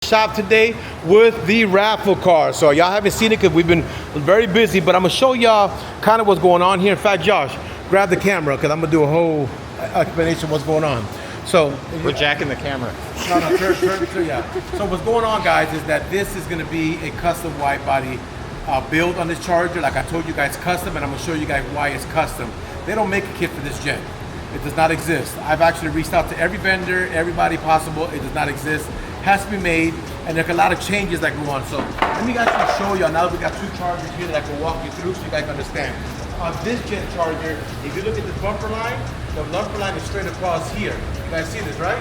shop today with the raffle car. So y'all haven't seen it because we've been very busy, but I'm gonna show y'all kind of what's going on here. In fact, Josh, grab the camera because I'm gonna do a whole explanation of what's going on. So we're jacking the camera. No, turn, yeah. So what's going on, guys, is that this is gonna be a custom wide body build on this Charger. Like I told you guys, custom, and I'm gonna show you guys why it's custom. They don't make a kit for this jet. It does not exist. I've actually reached out to every vendor, everybody possible. It does not exist. Has to be made, and there's a lot of changes that go on. So let me actually show y'all. Now that we got two Chargers here that I can walk you through so you guys can understand. On this jet Charger, if you look at this bumper line, the bumper line is straight across here. You guys see this, right?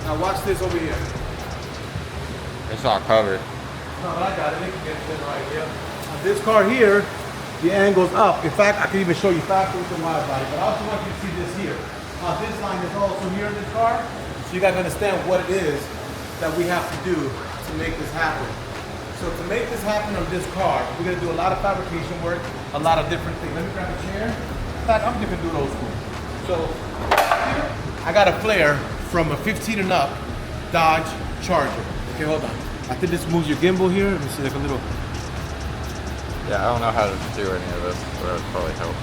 Now watch this over here. It's all covered. No, but I got it. It can get it right here. On this car here, the angle's up. In fact, I can even show you faster with the wide body, but I also want you to see this here. This line is also here in this car, so you guys understand what it is that we have to do to make this happen. So to make this happen on this car, we're gonna do a lot of fabrication work, a lot of different things. Let me grab a chair. In fact, I'm gonna do it old school. So here, I got a flare from a 15 and up Dodge Charger. Okay, hold on. I think this moves your gimbal here. Let me see, like a little. Yeah, I don't know how to do any of this, but that would probably help.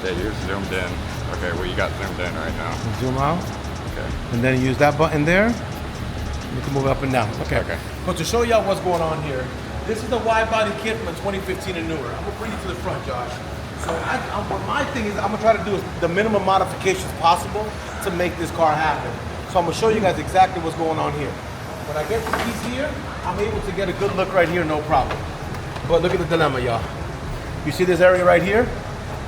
Yeah, you're zoomed in. Okay, well you got zoomed in right now. Zoom out. Okay. And then use that button there. You can move it up and down. Okay. But to show y'all what's going on here, this is the wide body kit from a 2015 and newer. I'm gonna bring you to the front, Josh. So what my thing is, I'm gonna try to do is the minimum modifications possible to make this car happen. So I'm gonna show you guys exactly what's going on here. When I get the keys here, I'm able to get a good look right here, no problem. But look at the dilemma, y'all. You see this area right here?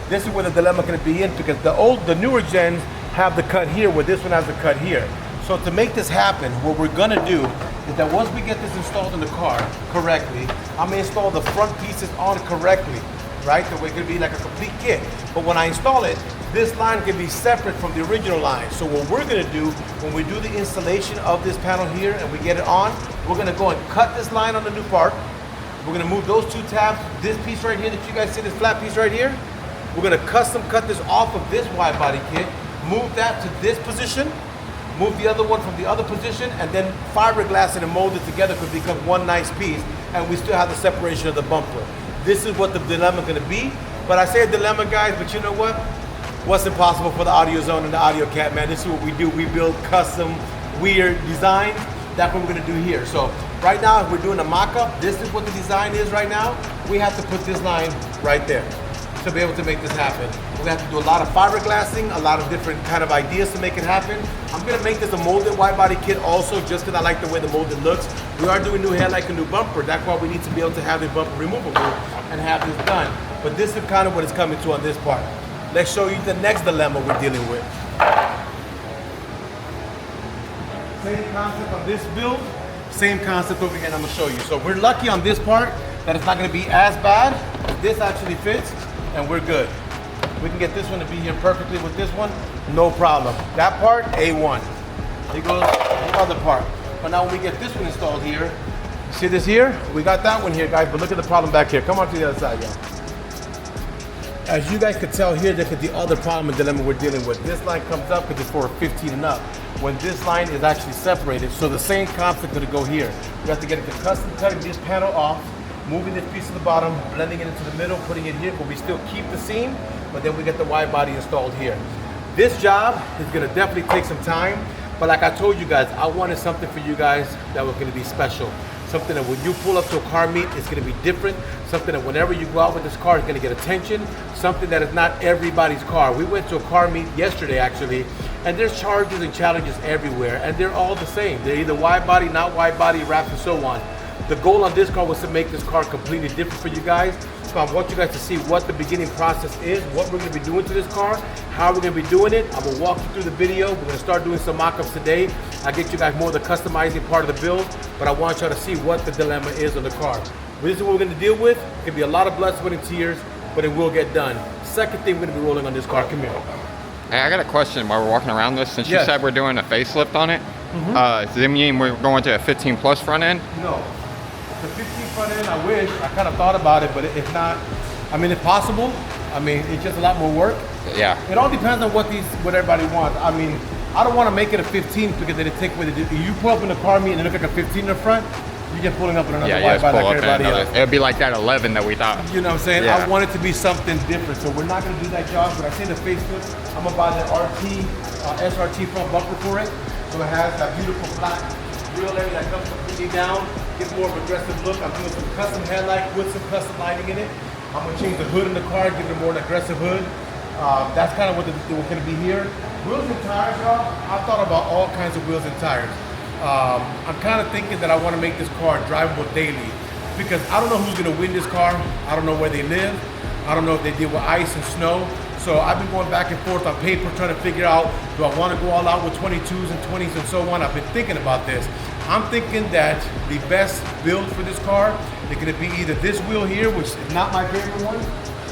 This is where the dilemma can be in, because the newer gens have the cut here, where this one has the cut here. So to make this happen, what we're gonna do is that once we get this installed in the car correctly, I'm gonna install the front pieces on correctly, right? So it can be like a complete kit. But when I install it, this line can be separate from the original line. So what we're gonna do, when we do the installation of this panel here and we get it on, we're gonna go and cut this line on the new part. We're gonna move those two tabs, this piece right here that you guys see, this flat piece right here. We're gonna custom cut this off of this wide body kit, move that to this position, move the other one from the other position, and then fiberglass it and mold it together to become one nice piece, and we still have the separation of the bumper. This is what the dilemma is gonna be. But I say a dilemma, guys, but you know what? What's impossible for the Audio Zone and the Audio Cat, man? This is what we do. We build custom, weird designs. That's what we're gonna do here. So right now, if we're doing a mock-up, this is what the design is right now. We have to put this line right there to be able to make this happen. We have to do a lot of fiberglassing, a lot of different kind of ideas to make it happen. I'm gonna make this a molded wide body kit also, just because I like the way the molded looks. We are doing new headlight and new bumper. That's why we need to be able to have the bumper removable and have this done. But this is kind of what it's coming to on this part. Let's show you the next dilemma we're dealing with. Same concept on this build, same concept over again I'm gonna show you. So we're lucky on this part that it's not gonna be as bad. This actually fits and we're good. We can get this one to be here perfectly with this one, no problem. That part, A1. Here goes the other part. But now when we get this one installed here, see this here? We got that one here, guys, but look at the problem back here. Come on to the other side, y'all. As you guys can tell here, look at the other problem and dilemma we're dealing with. This line comes up because it's for 15 and up, when this line is actually separated. So the same concept is gonna go here. We have to get it to custom cutting this panel off, moving this piece to the bottom, blending it into the middle, putting it here, but we still keep the seam, but then we get the wide body installed here. This job is gonna definitely take some time, but like I told you guys, I wanted something for you guys that was gonna be special. Something that when you pull up to a car meet, it's gonna be different. Something that whenever you go out with this car, it's gonna get attention. Something that is not everybody's car. We went to a car meet yesterday actually, and there's Chargers and Challengers everywhere, and they're all the same. They're either wide body, not wide body, wraps and so on. The goal on this car was to make this car completely different for you guys. So I want you guys to see what the beginning process is, what we're gonna be doing to this car, how we're gonna be doing it. I'm gonna walk you through the video. We're gonna start doing some mock-ups today. I'll get you guys more of the customizing part of the build, but I want y'all to see what the dilemma is on the car. This is what we're gonna deal with. It can be a lot of blood, sweat, and tears, but it will get done. Second thing we're gonna be rolling on this car, come here. Hey, I got a question while we're walking around this. Since you said we're doing a facelift on it, does it mean we're going to a 15 plus front end? No. The 15 front end, I wish. I kind of thought about it, but it's not. I mean, it's possible. I mean, it's just a lot more work. Yeah. It all depends on what everybody wants. I mean, I don't want to make it a 15 because then it take away the. You pull up in the car meet and it look like a 15 in the front. You get pulling up in another wide body like everybody else. It'd be like that 11 that we thought. You know what I'm saying? Yeah. I want it to be something different. So we're not going to do that job. But I say the facelift, I'm going to buy the SRT front bumper for it. So it has that beautiful black wheel area that comes completely down. Gives more of an aggressive look. I'm doing some custom headlight with some custom lighting in it. I'm going to change the hood in the car, give it more an aggressive hood. That's kind of what's going to be here. Wheels and tires, y'all. I thought about all kinds of wheels and tires. I'm kind of thinking that I want to make this car drivable daily because I don't know who's going to win this car. I don't know where they live. I don't know if they deal with ice and snow. So I've been going back and forth on paper trying to figure out, do I want to go all out with 22s and 20s and so on. I've been thinking about this. I'm thinking that the best build for this car is going to be either this wheel here, which is not my favorite one,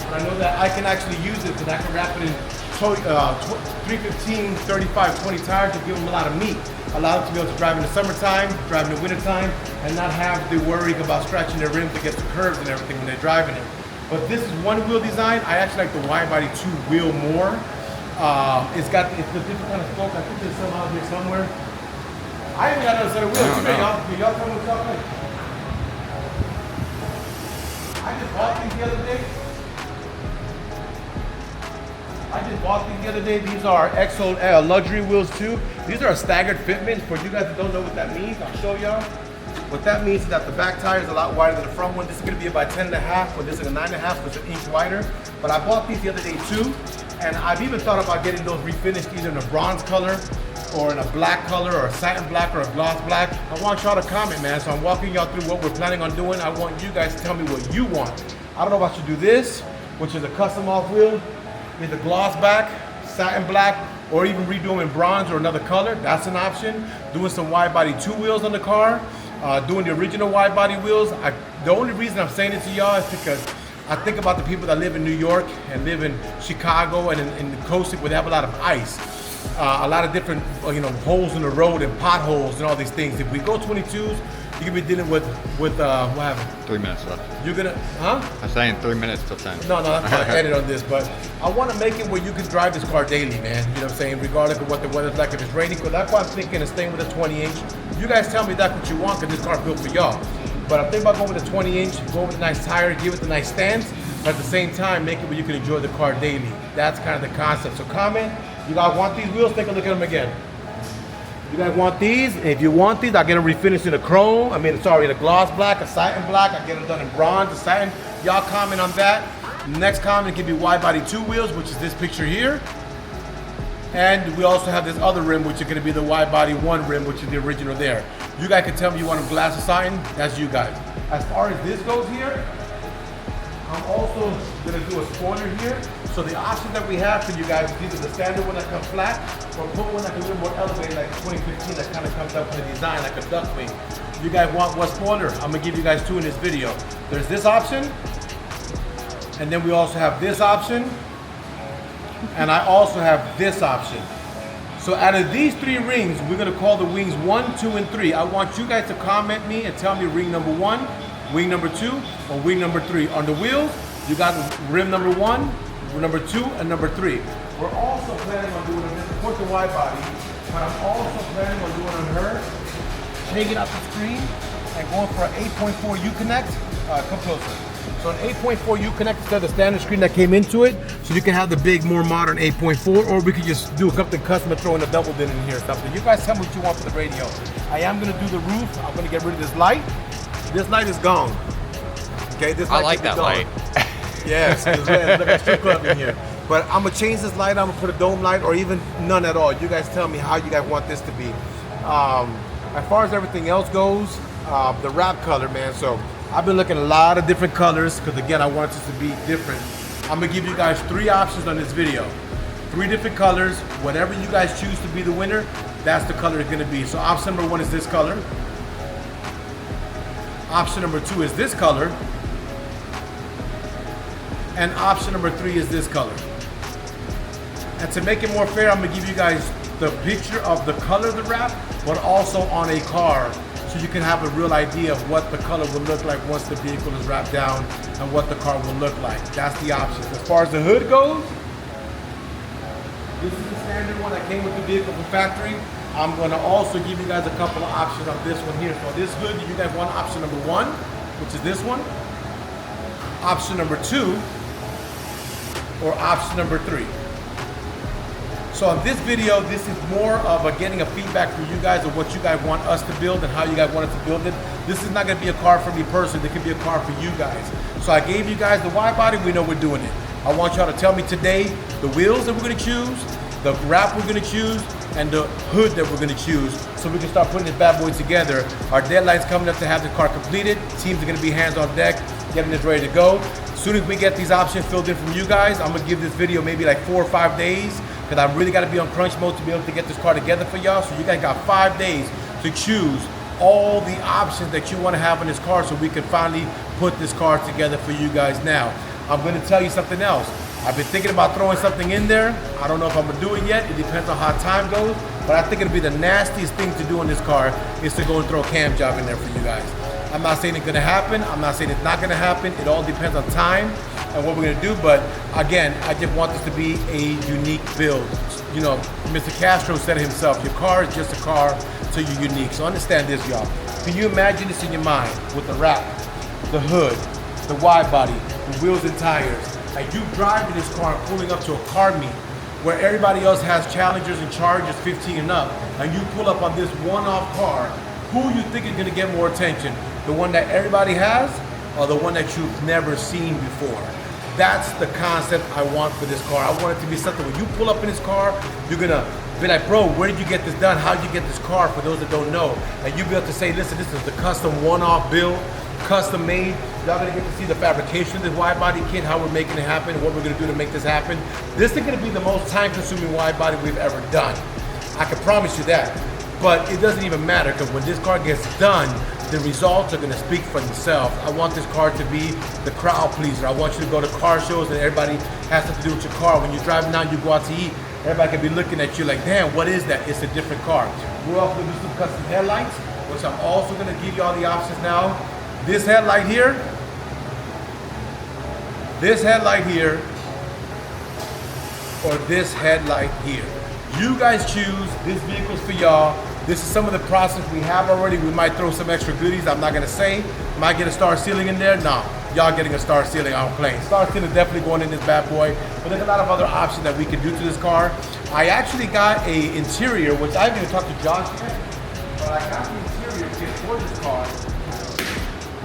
but I know that I can actually use it because I can wrap it in 315, 35, 20 tires to give them a lot of meat. Allow them to be able to drive in the summertime, drive in the wintertime, and not have the worry about scratching their rims against the curbs and everything when they're driving it. But this is one wheel design. I actually like the wide body 2 wheel more. It's a different kind of spoke. I think there's some out here somewhere. I even got another set of wheels. Y'all tell me what y'all think. I just bought these the other day. These are XO luxury wheels too. These are a staggered fitment. For you guys that don't know what that means, I'll show y'all. What that means is that the back tire is a lot wider than the front one. This is going to be about 10.5, but this is a 9.5, which is an inch wider. But I bought these the other day too, and I've even thought about getting those refinished either in a bronze color or in a black color or a satin black or a gloss black. I want y'all to comment, man. So I'm walking y'all through what we're planning on doing. I want you guys to tell me what you want. I don't know if I should do this, which is a custom off wheel, either gloss back, satin black, or even redo them in bronze or another color. That's an option. Doing some wide body 2 wheels on the car. Doing the original wide body wheels. The only reason I'm saying it to y'all is because I think about the people that live in New York and live in Chicago and in the coast where they have a lot of ice. A lot of different holes in the road and potholes and all these things. If we go 22s, you're gonna be dealing with what happened? 3 minutes left. You're gonna, huh? I'm saying 3 minutes till 10. No, that's not edit on this, but I want to make it where you can drive this car daily, man. You know what I'm saying? Regardless of what the weather's like, if it's raining. Because that's why I'm thinking of staying with a 20-inch. You guys tell me that's what you want, because this car's built for y'all. But I'm thinking about going with a 20-inch, going with a nice tire, give it a nice stance, but at the same time, make it where you can enjoy the car daily. That's kind of the concept. So comment, you guys want these wheels? Take a look at them again. You guys want these? If you want these, I'll get them refinished in a chrome. In a gloss black, a satin black. I'll get them done in bronze, a satin. Y'all comment on that. Next comment can be wide body 2 wheels, which is this picture here. And we also have this other rim, which is going to be the wide body 1 rim, which is the original there. You guys can tell me you want them glass or satin. That's you guys. As far as this goes here, I'm also going to do a spoiler here. So the option that we have for you guys is either the standard one that comes flat or put one that's a little more elevated like 2015 that kind of comes up with a design like a duck wing. You guys want what spoiler? I'm going to give you guys 2 in this video. There's this option, and then we also have this option, and I also have this option. So out of these 3 rings, we're going to call the wings 1, 2, and 3. I want you guys to comment me and tell me ring number 1, wing number 2, or wing number 3. On the wheels, you got rim number 1, number 2, and number 3. We're also planning on doing this, of course, the wide body, but I'm also planning on doing on her, taking out the screen and going for an 8.4 U-Connect. Come closer. So an 8.4 U-Connect instead of the standard screen that came into it, so you can have the big, more modern 8.4, or we could just do something custom and throw in a double din in here or something. You guys tell me what you want for the radio. I am going to do the roof. I'm going to get rid of this light. This light is gone. Okay, this light I like that light. Yes, look at the strip club in here. But I'm gonna change this light. I'm gonna put a dome light or even none at all. You guys tell me how you guys want this to be. As far as everything else goes, the wrap color, man. So I've been looking at a lot of different colors because again, I want this to be different. I'm gonna give you guys 3 options on this video. 3 different colors. Whatever you guys choose to be the winner, that's the color it's gonna be. So option number 1 is this color. Option number 2 is this color. And option number 3 is this color. And to make it more fair, I'm gonna give you guys the picture of the color of the wrap, but also on a car, so you can have a real idea of what the color will look like once the vehicle is wrapped down and what the car will look like. That's the options. As far as the hood goes, this is the standard one that came with the vehicle from factory. I'm gonna also give you guys a couple of options on this one here. So this hood, you guys want option number 1, which is this one, option number 2, or option number 3. So on this video, this is more of getting a feedback from you guys of what you guys want us to build and how you guys want us to build it. This is not gonna be a car for me personally, it could be a car for you guys. So I gave you guys the wide body, we know we're doing it. I want y'all to tell me today the wheels that we're gonna choose, the wrap we're gonna choose, and the hood that we're gonna choose so we can start putting this bad boy together. Our deadline's coming up to have the car completed. Teams are gonna be hands on deck, getting this ready to go. As soon as we get these options filled in from you guys, I'm gonna give this video maybe like 4 or 5 days because I really gotta be on crunch mode to be able to get this car together for y'all. So you guys got 5 days to choose all the options that you wanna have in this car so we can finally put this car together for you guys now. I'm gonna tell you something else. I've been thinking about throwing something in there. I don't know if I'm gonna do it yet. It depends on how time goes, but I think it'll be the nastiest thing to do in this car is to go and throw a cam job in there for you guys. I'm not saying it's gonna happen. I'm not saying it's not gonna happen. It all depends on time and what we're gonna do, but again, I just want this to be a unique build. You know, Mr. Castro said it himself, your car is just a car, so you're unique. So understand this, y'all. Can you imagine this in your mind with the wrap, the hood, the wide body, the wheels and tires, and you driving this car and pulling up to a car meet where everybody else has Challengers and Chargers 15 and up, and you pull up on this one-off car, who you think is gonna get more attention? The one that everybody has, or the one that you've never seen before? That's the concept I want for this car. I want it to be something when you pull up in this car, you're gonna be like, bro, where did you get this done? How did you get this car? For those that don't know, and you'll be able to say, listen, this is the custom one-off build, custom made. Y'all gonna get to see the fabrication of this wide body kit, how we're making it happen, what we're gonna do to make this happen. This is gonna be the most time-consuming wide body we've ever done. I can promise you that. But it doesn't even matter because when this car gets done, the results are gonna speak for themselves. I want this car to be the crowd pleaser. I want you to go to car shows and everybody has something to do with your car. When you're driving down, you go out to eat, everybody can be looking at you like, damn, what is that? It's a different car. We're also gonna do some custom headlights, which I'm also gonna give you all the options now. This headlight here, or this headlight here. You guys choose. This vehicle's for y'all. This is some of the process we have already. We might throw some extra goodies. I'm not gonna say. Might get a star ceiling in there. Nah, y'all getting a star ceiling. I'm playing. Star ceiling definitely going in this bad boy. But there's a lot of other options that we can do to this car. I actually got a interior, which I haven't even talked to Josh yet. But I got the interior kit for this car.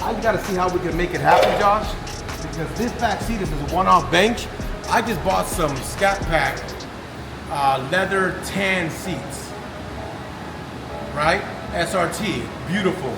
I just gotta see how we can make it happen, Josh. Because this back seat is a one-off bench. I just bought some Scat Pack leather tan seats, right? SRT, beautiful.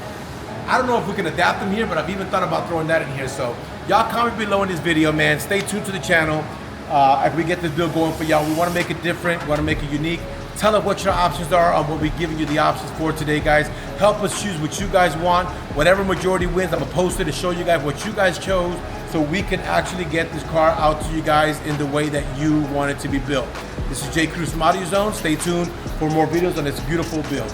I don't know if we can adapt them here, but I've even thought about throwing that in here. So y'all comment below in this video, man. Stay tuned to the channel as we get this build going for y'all. We wanna make it different, we wanna make it unique. Tell us what your options are on what we're giving you the options for today, guys. Help us choose what you guys want. Whatever majority wins, I'm gonna post it to show you guys what you guys chose so we can actually get this car out to you guys in the way that you want it to be built. This is Jay Cruz from Audio Zone. Stay tuned for more videos on this beautiful build.